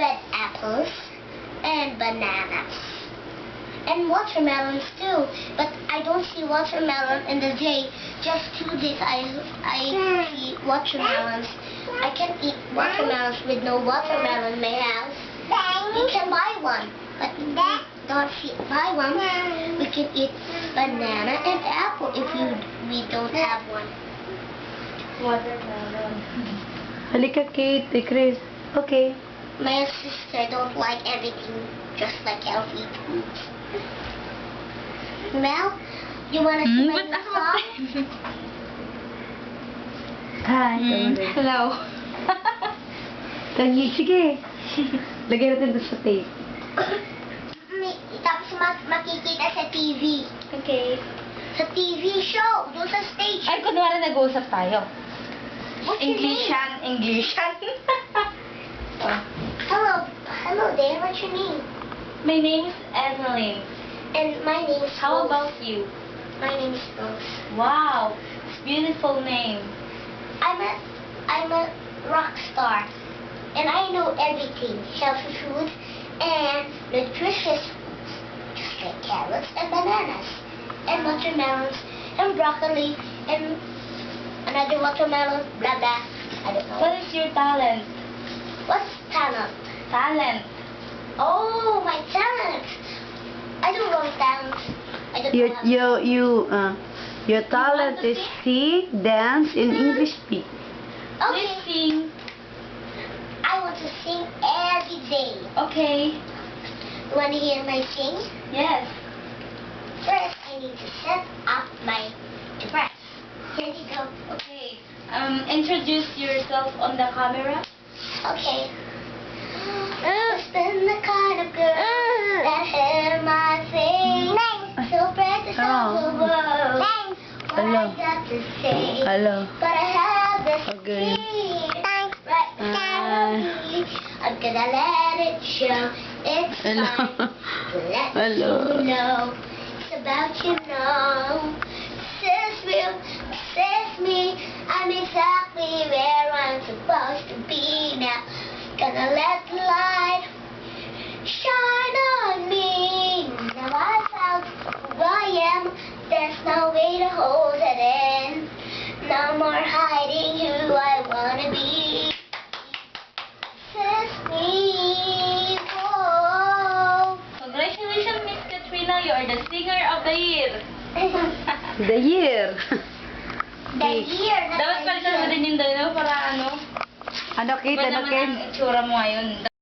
red apples and bananas. And watermelons too, but I don't see watermelon in the day. Just 2 days I see watermelons. I can eat watermelons with no watermelon in my house. You can buy one, but we don't buy one. We can eat banana and apple if we don't have one. Watermelon. Halika, Kate. Chris. Okay. My sister don't like everything, just like healthy foods. Mel, you wanna sing Ba't a ako? song? Hi. Hello. Tangi, sige. Lagay natin doon sa tape. Tapos makikita sa TV. Okay. Sa TV show, doon sa stage. Ay, kunwari nag-uusap tayo. What's your name? Englishan. Hello there, what's your name? My name is Evelyn. And my name is How Rose. about you? My name is Rose. Wow, it's a beautiful name. I'm a rock star. And I know everything. Healthy food and nutritious foods. Just like carrots and bananas. And watermelons and broccoli and another watermelon, blah blah. I don't know. What is your talent? What's talent? Talent. Oh, my talent. I don't know talent. I don't know. Your talent is sing, dance, and English speak. Okay. Please sing. I want to sing every day. Okay. You want to hear my sing? Yes. First, I need to set up my dress. Here you go. Okay. Introduce yourself on the camera. Okay. I've been the kind of girl that had my face so precious all the world. What I got to say, Hello. but I have this Okay. feeling right inside of me. I'm gonna let it show. It's Hello. time to let Hello. you know. It's about you know. Says me, I'm exactly where I'm supposed to be now. Gonna let the light shine on me. Now I found who I am. There's no way to hold it in. No more hiding who I wanna be. Says me, whoa. Congratulations, Miss Katrina. You are the singer of the year. The year. The year na Dapat palitan mo din yung dalawa para ano. Ano, Kate? Iba Ano, naman Kate? ang itsura mo ngayon.